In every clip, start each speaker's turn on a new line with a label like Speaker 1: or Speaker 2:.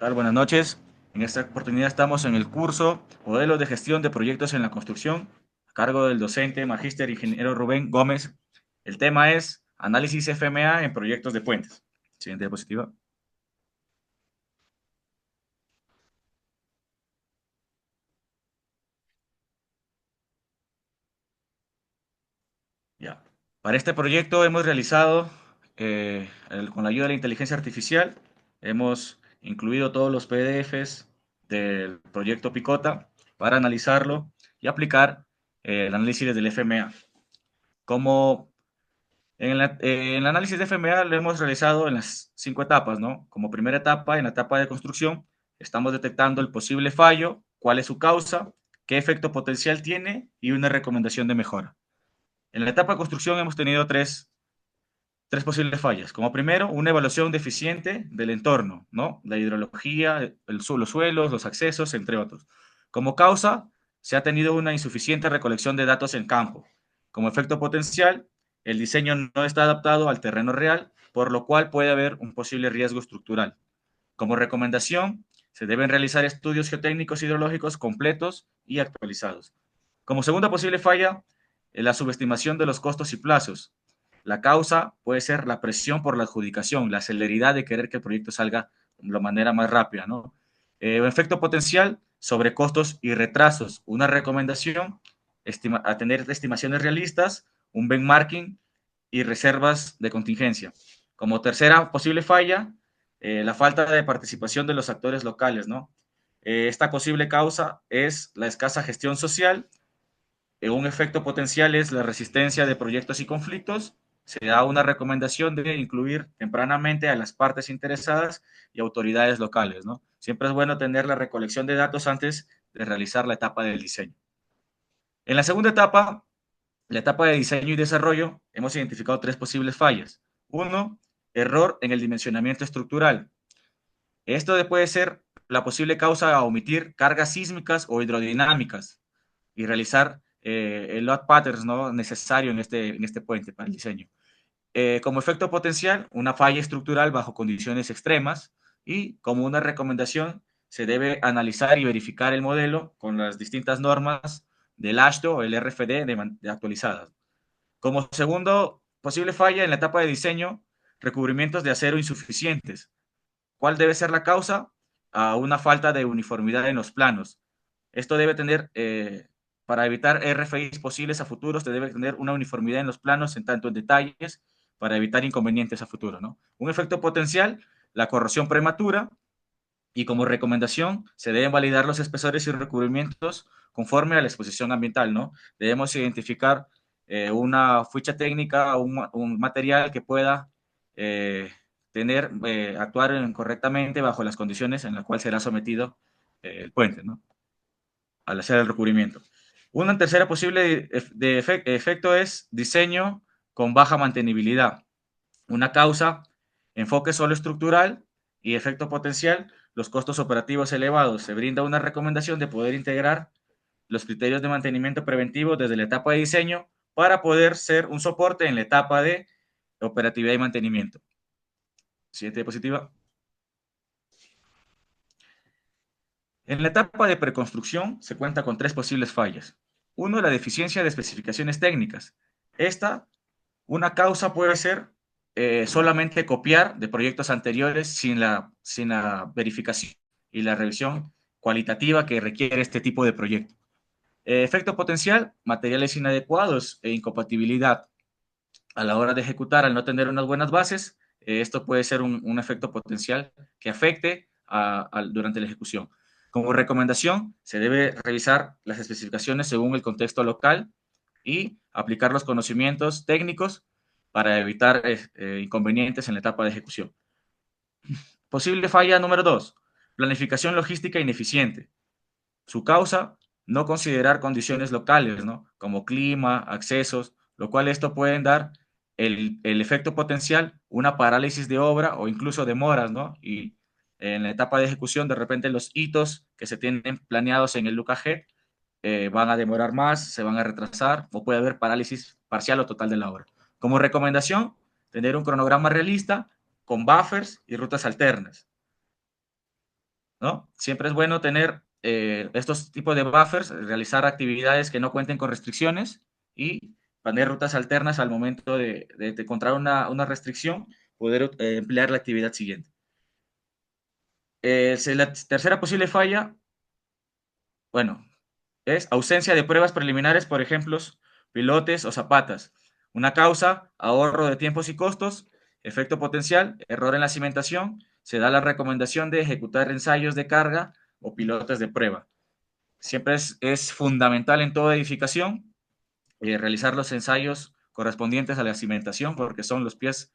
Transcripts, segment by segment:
Speaker 1: Tal? Buenas noches. En esta oportunidad estamos en el curso Modelos de Gestión de Proyectos en la Construcción, a cargo del docente magíster ingeniero Rubén Gómez. El tema es Análisis FMA en proyectos de puentes. Siguiente diapositiva. Ya. Para este proyecto hemos realizado, con la ayuda de la inteligencia artificial, hemos incluido todos los PDFs del proyecto Picota para analizarlo y aplicar el análisis del FMA. Como en el análisis de FMA lo hemos realizado en las 5 etapas, ¿no? Como primera etapa, en la etapa de construcción, estamos detectando el posible fallo, cuál es su causa, qué efecto potencial tiene y una recomendación de mejora. En la etapa de construcción hemos tenido tres posibles fallas. Como primero, una evaluación deficiente del entorno, ¿no? La hidrología, los suelos, los accesos, entre otros. Como causa, se ha tenido una insuficiente recolección de datos en campo. Como efecto potencial, el diseño no está adaptado al terreno real, por lo cual puede haber un posible riesgo estructural. Como recomendación, se deben realizar estudios geotécnicos hidrológicos completos y actualizados. Como segunda posible falla, la subestimación de los costos y plazos. La causa puede ser la presión por la adjudicación, la celeridad de querer que el proyecto salga de la manera más rápida, ¿no? Efecto potencial sobre costos y retrasos. Una recomendación, a tener estimaciones realistas, un benchmarking y reservas de contingencia. Como tercera posible falla, la falta de participación de los actores locales, ¿no? Esta posible causa es la escasa gestión social. Un efecto potencial es la resistencia de proyectos y conflictos. Se da una recomendación de incluir tempranamente a las partes interesadas y autoridades locales, ¿no? Siempre es bueno tener la recolección de datos antes de realizar la etapa del diseño. En la segunda etapa, la etapa de diseño y desarrollo, hemos identificado tres posibles fallas. Uno, error en el dimensionamiento estructural. Esto puede ser la posible causa a omitir cargas sísmicas o hidrodinámicas y realizar el load patterns, ¿no?, necesario en este puente para el diseño. Como efecto potencial, una falla estructural bajo condiciones extremas, y como una recomendación, se debe analizar y verificar el modelo con las distintas normas del AASHTO o el RFD actualizadas. Como segundo posible falla en la etapa de diseño, recubrimientos de acero insuficientes. ¿Cuál debe ser la causa? Una falta de uniformidad en los planos. Esto debe tener, para evitar RFIs posibles a futuros, se debe tener una uniformidad en los planos, en tanto en detalles, para evitar inconvenientes a futuro, ¿no? Un efecto potencial, la corrosión prematura, y como recomendación, se deben validar los espesores y recubrimientos conforme a la exposición ambiental, ¿no? Debemos identificar una ficha técnica, un material que pueda actuar correctamente bajo las condiciones en las cuales será sometido el puente, ¿no?, al hacer el recubrimiento. Una tercera posible efecto es diseño con baja mantenibilidad. Una causa, enfoque solo estructural, y efecto potencial, los costos operativos elevados. Se brinda una recomendación de poder integrar los criterios de mantenimiento preventivo desde la etapa de diseño para poder ser un soporte en la etapa de operatividad y mantenimiento. Siguiente diapositiva. En la etapa de preconstrucción se cuenta con tres posibles fallas. Uno, la deficiencia de especificaciones técnicas. Esta, una causa puede ser solamente copiar de proyectos anteriores sin la verificación y la revisión cualitativa que requiere este tipo de proyecto. Efecto potencial, materiales inadecuados e incompatibilidad. A la hora de ejecutar, al no tener unas buenas bases, esto puede ser un efecto potencial que afecte durante la ejecución. Como recomendación, se debe revisar las especificaciones según el contexto local y aplicar los conocimientos técnicos para evitar inconvenientes en la etapa de ejecución. Posible falla número 2, planificación logística ineficiente. Su causa, no considerar condiciones locales, ¿no?, como clima, accesos, lo cual esto puede dar el efecto potencial, una parálisis de obra o incluso demoras, ¿no? Y en la etapa de ejecución, de repente los hitos que se tienen planeados en el UKG van a demorar más, se van a retrasar, o puede haber parálisis parcial o total de la obra. Como recomendación, tener un cronograma realista con buffers y rutas alternas. ¿no? Siempre es bueno tener estos tipos de buffers, realizar actividades que no cuenten con restricciones y poner rutas alternas al momento de encontrar una restricción, poder emplear la actividad siguiente. Si la tercera posible falla, bueno, es ausencia de pruebas preliminares, por ejemplo, pilotes o zapatas. Una causa, ahorro de tiempos y costos. Efecto potencial, error en la cimentación. Se da la recomendación de ejecutar ensayos de carga o pilotes de prueba. Siempre es fundamental en toda edificación realizar los ensayos correspondientes a la cimentación porque son los pies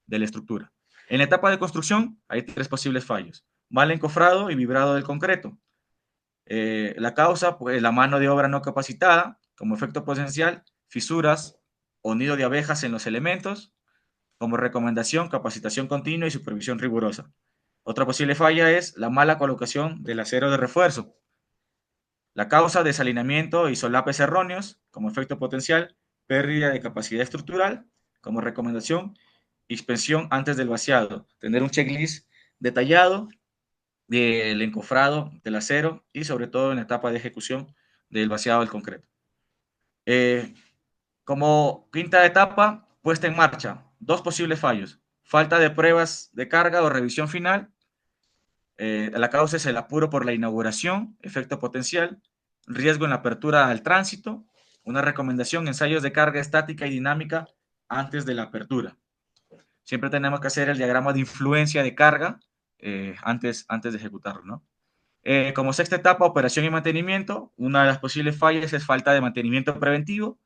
Speaker 1: de la estructura. En la etapa de construcción hay tres posibles fallos. Mal encofrado y vibrado del concreto. La causa, pues la mano de obra no capacitada, como efecto potencial, fisuras o nido de abejas en los elementos, como recomendación, capacitación continua y supervisión rigurosa. Otra posible falla es la mala colocación del acero de refuerzo. La causa, desalineamiento y solapes erróneos, como efecto potencial, pérdida de capacidad estructural, como recomendación, inspección antes del vaciado. Tener un checklist detallado del encofrado del acero y sobre todo en la etapa de ejecución del vaciado del concreto. Eh, Como quinta etapa, puesta en marcha, dos posibles fallos. Falta de pruebas de carga o revisión final. La causa es el apuro por la inauguración, efecto potencial, riesgo en la apertura al tránsito, una recomendación, ensayos de carga estática y dinámica antes de la apertura. Siempre tenemos que hacer el diagrama de influencia de carga antes de ejecutarlo, ¿no? Como sexta etapa, operación y mantenimiento. Una de las posibles fallas es falta de mantenimiento preventivo.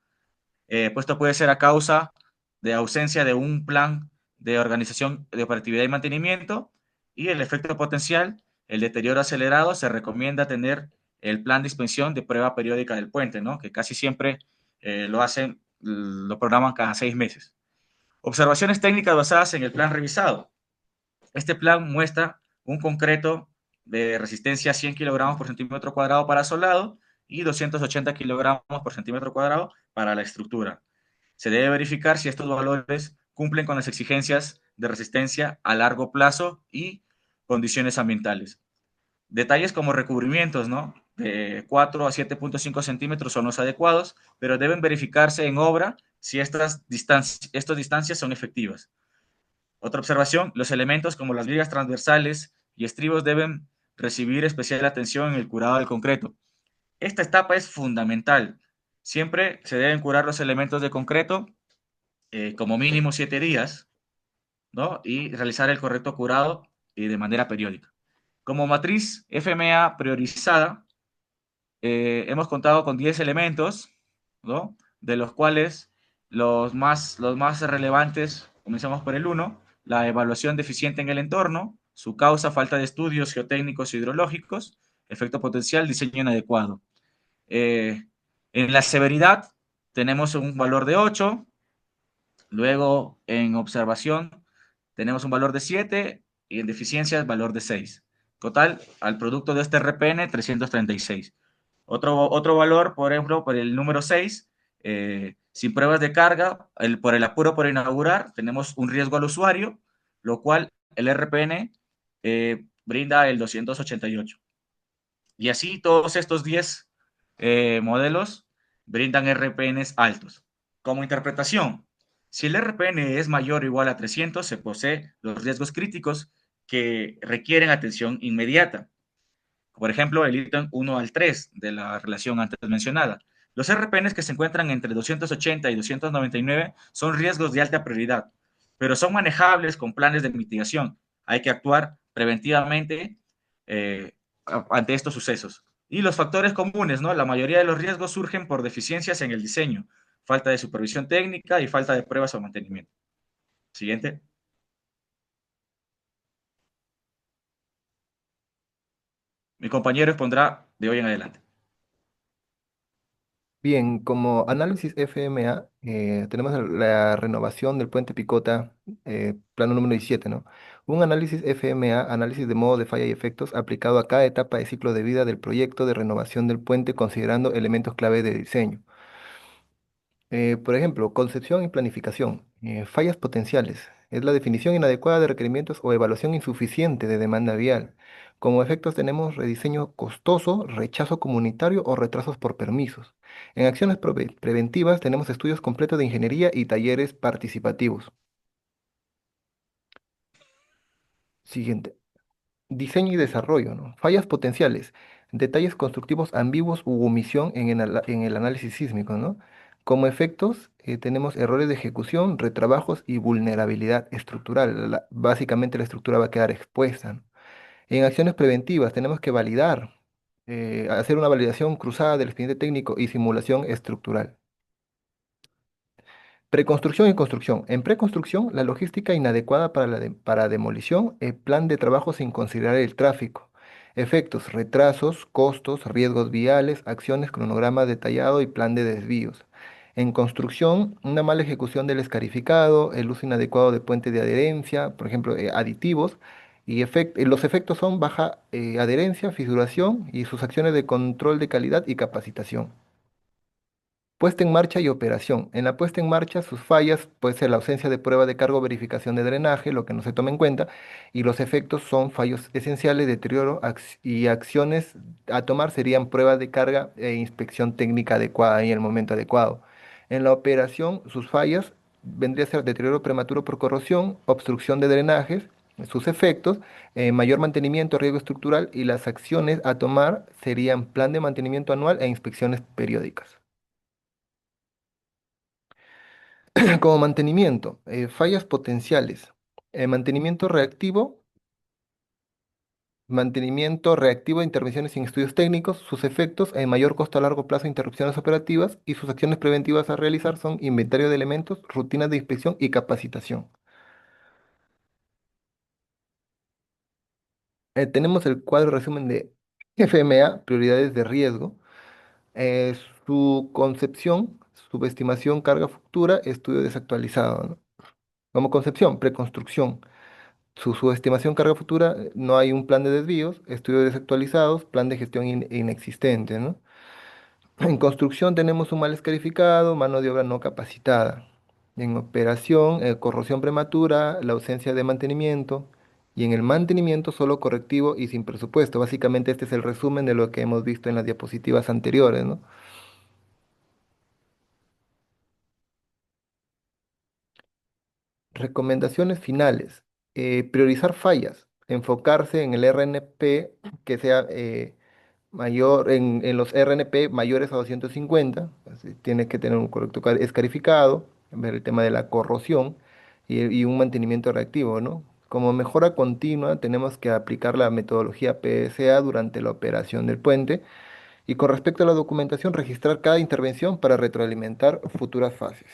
Speaker 1: Pues esto puede ser a causa de ausencia de un plan de organización de operatividad y mantenimiento. Y el efecto potencial, el deterioro acelerado, se recomienda tener el plan de inspección de prueba periódica del puente, ¿no? Que casi siempre lo programan cada 6 meses. Observaciones técnicas basadas en el plan revisado. Este plan muestra un concreto de resistencia a 100 kilogramos por centímetro cuadrado para solado y 280 kilogramos por centímetro cuadrado para la estructura. Se debe verificar si estos valores cumplen con las exigencias de resistencia a largo plazo y condiciones ambientales. Detalles como recubrimientos, ¿no? De 4 a 7.5 centímetros son los adecuados, pero deben verificarse en obra si estas distancias son efectivas. Otra observación, los elementos como las vigas transversales y estribos deben recibir especial atención en el curado del concreto. Esta etapa es fundamental. Siempre se deben curar los elementos de concreto como mínimo 7 días, ¿no? Y realizar el correcto curado de manera periódica. Como matriz FMA priorizada, hemos contado con 10 elementos, ¿no? De los cuales los más relevantes, comenzamos por el uno, la evaluación deficiente en el entorno, su causa, falta de estudios geotécnicos e hidrológicos, efecto potencial, diseño inadecuado. Eh, en la severidad tenemos un valor de 8, luego en observación tenemos un valor de 7 y en deficiencias valor de 6. Total, al producto de este RPN, 336. Otro valor, por ejemplo, por el número 6, sin pruebas de carga, por el apuro por inaugurar, tenemos un riesgo al usuario, lo cual el RPN brinda el 288. Y así todos estos 10 modelos brindan RPNs altos. Como interpretación, si el RPN es mayor o igual a 300, se posee los riesgos críticos que requieren atención inmediata. Por ejemplo, el ítem 1 al 3 de la relación antes mencionada. Los RPNs que se encuentran entre 280 y 299 son riesgos de alta prioridad, pero son manejables con planes de mitigación. Hay que actuar preventivamente eh, ante estos sucesos. Y los factores comunes, ¿no? La mayoría de los riesgos surgen por deficiencias en el diseño, falta de supervisión técnica y falta de pruebas o mantenimiento. Siguiente. Mi compañero expondrá de hoy en adelante.
Speaker 2: Bien, como análisis FMA, tenemos la renovación del puente Picota, plano número 17, ¿no? Un análisis FMA, análisis de modo de falla y efectos, aplicado a cada etapa de ciclo de vida del proyecto de renovación del puente, considerando elementos clave de diseño. Por ejemplo, concepción y planificación. Fallas potenciales. Es la definición inadecuada de requerimientos o evaluación insuficiente de demanda vial. Como efectos tenemos rediseño costoso, rechazo comunitario o retrasos por permisos. En acciones preventivas tenemos estudios completos de ingeniería y talleres participativos. Siguiente. Diseño y desarrollo, ¿no? Fallas potenciales, detalles constructivos ambiguos u omisión en el análisis sísmico, ¿no? Como efectos, tenemos errores de ejecución, retrabajos y vulnerabilidad estructural. Básicamente la estructura va a quedar expuesta, ¿no? En acciones preventivas tenemos que validar, hacer una validación cruzada del expediente técnico y simulación estructural. Preconstrucción y construcción. En preconstrucción, la logística inadecuada para demolición, el plan de trabajo sin considerar el tráfico. Efectos, retrasos, costos, riesgos viales, acciones, cronograma detallado y plan de desvíos. En construcción, una mala ejecución del escarificado, el uso inadecuado de puentes de adherencia, por ejemplo, aditivos, y los efectos son baja adherencia, fisuración y sus acciones de control de calidad y capacitación. Puesta en marcha y operación. En la puesta en marcha, sus fallas puede ser la ausencia de prueba de cargo, verificación de drenaje, lo que no se toma en cuenta, y los efectos son fallos esenciales, deterioro y acciones a tomar serían prueba de carga e inspección técnica adecuada en el momento adecuado. En la operación, sus fallas vendría a ser deterioro prematuro por corrosión, obstrucción de drenajes, sus efectos, mayor mantenimiento, riesgo estructural y las acciones a tomar serían plan de mantenimiento anual e inspecciones periódicas. Como mantenimiento, fallas potenciales, mantenimiento reactivo de intervenciones sin estudios técnicos, sus efectos, mayor costo a largo plazo, interrupciones operativas y sus acciones preventivas a realizar son inventario de elementos, rutinas de inspección y capacitación. Tenemos el cuadro resumen de FMA, prioridades de riesgo, eh, su concepción, subestimación, carga futura, estudio desactualizado, ¿no? Como concepción, preconstrucción. Su estimación carga futura, no hay un plan de desvíos, estudios desactualizados, plan de gestión inexistente, ¿no? En construcción tenemos un mal escarificado, mano de obra no capacitada. En operación, corrosión prematura, la ausencia de mantenimiento. Y en el mantenimiento solo correctivo y sin presupuesto. Básicamente este es el resumen de lo que hemos visto en las diapositivas anteriores, ¿no? Recomendaciones finales. Priorizar fallas. Enfocarse en el RNP que sea en los RNP mayores a 250, así, tiene que tener un correcto escarificado, ver el tema de la corrosión y un mantenimiento reactivo, ¿no? Como mejora continua, tenemos que aplicar la metodología PSA durante la operación del puente y con respecto a la documentación, registrar cada intervención para retroalimentar futuras fases.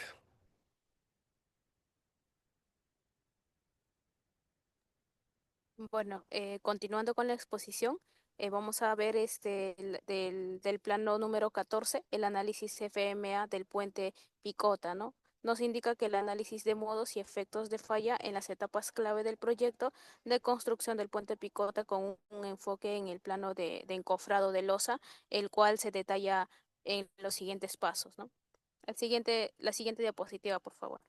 Speaker 3: Bueno, continuando con la exposición, vamos a ver del plano número 14, el análisis FMA del puente Picota, ¿no? Nos indica que el análisis de modos y efectos de falla en las etapas clave del proyecto de construcción del puente Picota con un enfoque en el plano de encofrado de losa, el cual se detalla en los siguientes pasos, ¿no? La siguiente diapositiva, por favor.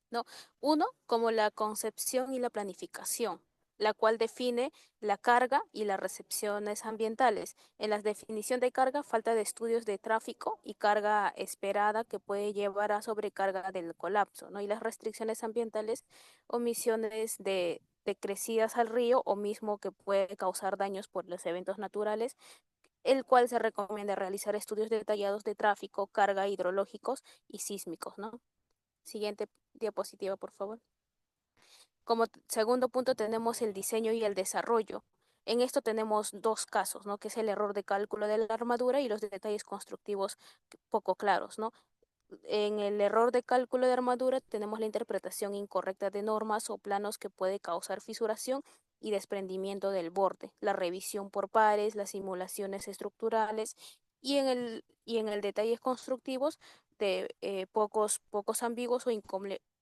Speaker 3: ¿No? Uno, como la concepción y la planificación, la cual define la carga y las recepciones ambientales. En la definición de carga, falta de estudios de tráfico y carga esperada que puede llevar a sobrecarga del colapso, ¿no? Y las restricciones ambientales, omisiones de crecidas al río o mismo que puede causar daños por los eventos naturales, el cual se recomienda realizar estudios detallados de tráfico, carga hidrológicos y sísmicos, ¿no? Siguiente diapositiva, por favor. Como segundo punto tenemos el diseño y el desarrollo. En esto tenemos dos casos, ¿no? Que es el error de cálculo de la armadura y los detalles constructivos poco claros, ¿no? En el error de cálculo de armadura tenemos la interpretación incorrecta de normas o planos que puede causar fisuración y desprendimiento del borde, la revisión por pares, las simulaciones estructurales y en el detalles constructivos de pocos ambiguos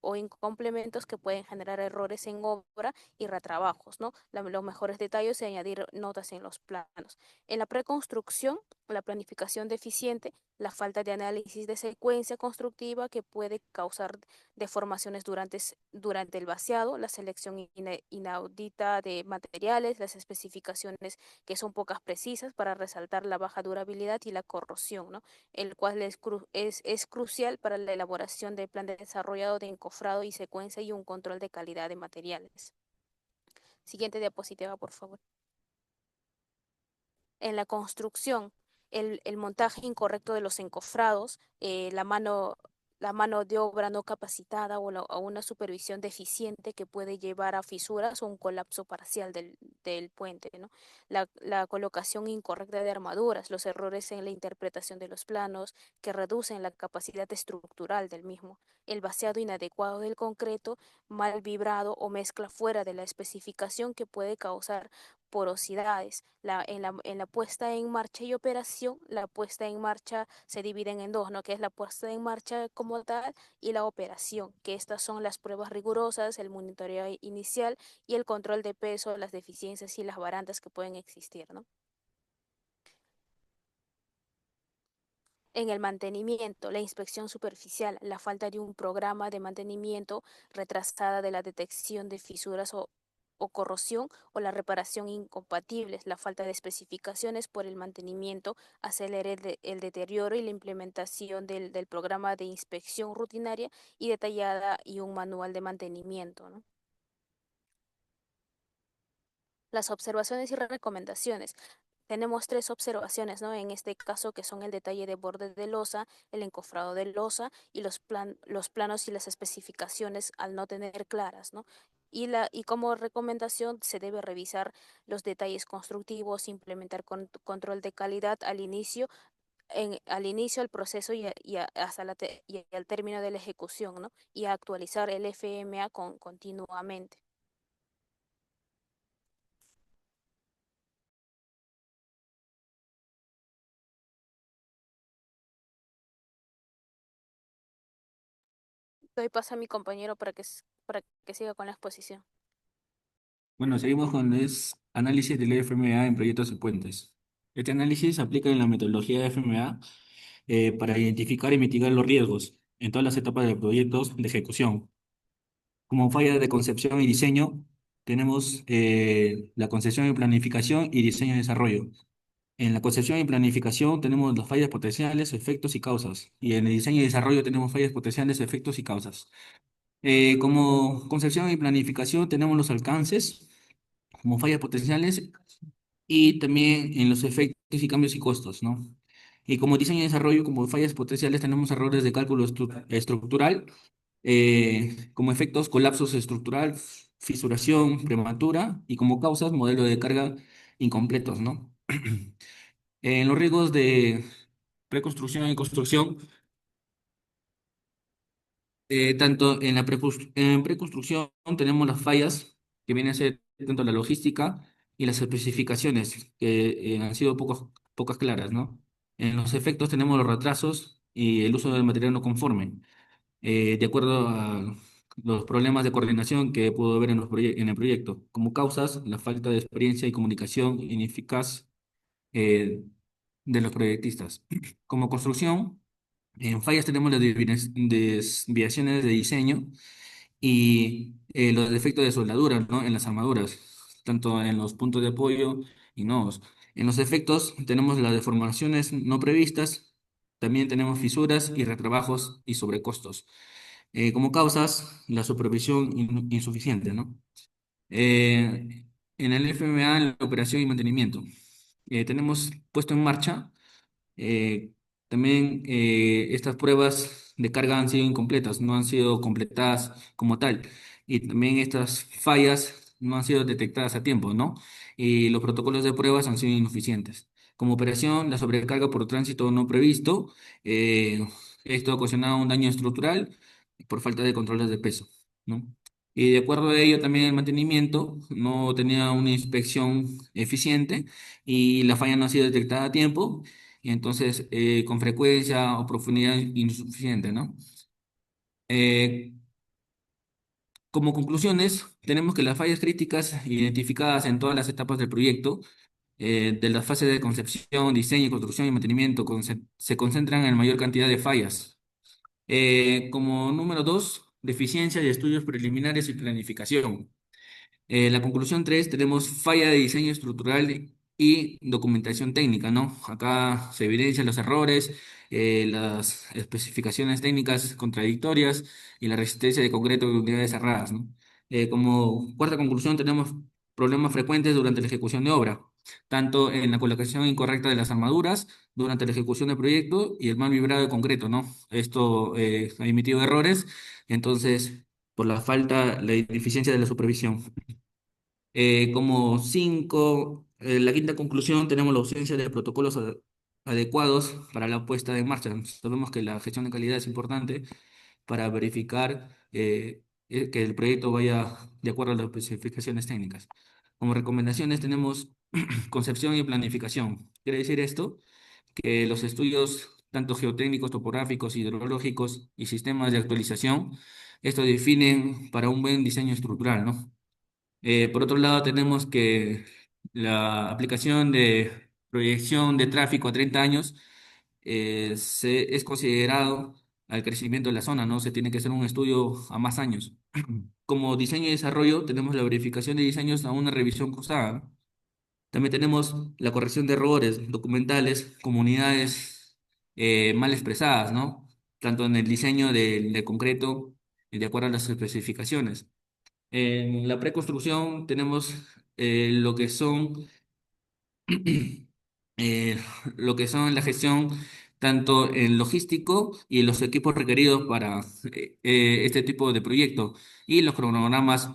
Speaker 3: o incomplementos que pueden generar errores en obra y retrabajos, ¿no? Los mejores detalles y añadir notas en los planos. En la preconstrucción la planificación deficiente, la falta de análisis de secuencia constructiva que puede causar deformaciones durante el vaciado, la selección inaudita de materiales, las especificaciones que son pocas precisas para resaltar la baja durabilidad y la corrosión, ¿no? El cual es crucial para la elaboración del plan de desarrollo de encofrado y secuencia y un control de calidad de materiales. Siguiente diapositiva, por favor. En la construcción, el montaje incorrecto de los encofrados, la mano de obra no capacitada o una supervisión deficiente que puede llevar a fisuras o un colapso parcial del puente, ¿no? La colocación incorrecta de armaduras, los errores en la interpretación de los planos que reducen la capacidad estructural del mismo, el vaciado inadecuado del concreto, mal vibrado o mezcla fuera de la especificación que puede causar porosidades. En la puesta en marcha y operación, la puesta en marcha se dividen en dos, ¿no? Que es la puesta en marcha como tal y la operación, que estas son las pruebas rigurosas, el monitoreo inicial y el control de peso, las deficiencias y las barandas que pueden existir, ¿no? En el mantenimiento, la inspección superficial, la falta de un programa de mantenimiento retrasada de la detección de fisuras o corrosión o la reparación incompatibles, la falta de especificaciones por el mantenimiento acelera el deterioro y la implementación del programa de inspección rutinaria y detallada y un manual de mantenimiento, ¿no? Las observaciones y recomendaciones. Tenemos tres observaciones, ¿no? En este caso, que son el detalle de borde de losa, el encofrado de losa y los planos y las especificaciones al no tener claras, ¿no? Y como recomendación se debe revisar los detalles constructivos, implementar control de calidad al inicio del proceso hasta y al término de la ejecución, ¿no? Y actualizar el FMA continuamente. Doy paso a mi compañero para que siga con la exposición.
Speaker 4: Bueno, seguimos con el análisis del FMA en proyectos y puentes. Este análisis se aplica en la metodología de FMA para identificar y mitigar los riesgos en todas las etapas de proyectos de ejecución. Como fallas de concepción y diseño, tenemos la concepción y planificación y diseño y desarrollo. En la concepción y planificación tenemos las fallas potenciales, efectos y causas. Y en el diseño y desarrollo tenemos fallas potenciales, efectos y causas. Como concepción y planificación tenemos los alcances como fallas potenciales y también en los efectos y cambios y costos, ¿no? Y como diseño y desarrollo, como fallas potenciales, tenemos errores de cálculo estructural, como efectos colapsos estructural, fisuración prematura y como causas modelo de carga incompletos, ¿no? En los riesgos de preconstrucción y construcción, tanto en la en preconstrucción tenemos las fallas que vienen a ser tanto la logística y las especificaciones que han sido pocas claras, ¿no? En los efectos tenemos los retrasos y el uso del material no conforme, de acuerdo a los problemas de coordinación que pudo haber en el proyecto. Como causas, la falta de experiencia y comunicación ineficaz eh, de los proyectistas. Como construcción, en fallas tenemos las desviaciones de diseño y los defectos de soldadura, ¿no? En las armaduras, tanto en los puntos de apoyo y nodos. En los efectos tenemos las deformaciones no previstas, también tenemos fisuras y retrabajos y sobrecostos. Como causas, la supervisión insuficiente, ¿no? En el FMA, la operación y mantenimiento. Tenemos puesto en marcha eh, también estas pruebas de carga han sido incompletas, no han sido completadas como tal. Y también estas fallas no han sido detectadas a tiempo, ¿no? Y los protocolos de pruebas han sido insuficientes. Como operación, la sobrecarga por tránsito no previsto, eh, esto ha ocasionado un daño estructural por falta de controles de peso, ¿no? Y de acuerdo a ello, también el mantenimiento no tenía una inspección eficiente y la falla no ha sido detectada a tiempo y entonces con frecuencia o profundidad insuficiente, ¿no? Eh, Como conclusiones, tenemos que las fallas críticas identificadas en todas las etapas del proyecto de las fases de concepción, diseño, construcción y mantenimiento se concentran en mayor cantidad de fallas. Como número dos, deficiencia de estudios preliminares y planificación. La conclusión 3 tenemos falla de diseño estructural y documentación técnica, ¿no? Acá se evidencian los errores, las especificaciones técnicas contradictorias y la resistencia de concreto de unidades cerradas, ¿no? Como cuarta conclusión tenemos problemas frecuentes durante la ejecución de obra, tanto en la colocación incorrecta de las armaduras durante la ejecución del proyecto y el mal vibrado de concreto, ¿no? Esto ha emitido errores, entonces, por la falta, la ineficiencia de la supervisión. Como cinco, la quinta conclusión, tenemos la ausencia de protocolos adecuados para la puesta en marcha. Sabemos que la gestión de calidad es importante para verificar que el proyecto vaya de acuerdo a las especificaciones técnicas. Como recomendaciones tenemos concepción y planificación. Quiere decir esto que los estudios, tanto geotécnicos, topográficos, hidrológicos y sistemas de actualización, esto definen para un buen diseño estructural, ¿no? Por otro lado, tenemos que la aplicación de proyección de tráfico a 30 años es considerado al crecimiento de la zona, ¿no? Se tiene que hacer un estudio a más años. Como diseño y desarrollo, tenemos la verificación de diseños a una revisión cruzada, ¿no? También tenemos la corrección de errores documentales, comunidades mal expresadas, ¿no? Tanto en el diseño de concreto y de acuerdo a las especificaciones. En la preconstrucción tenemos lo que son eh, lo que son la gestión tanto en logístico y los equipos requeridos para este tipo de proyecto y los cronogramas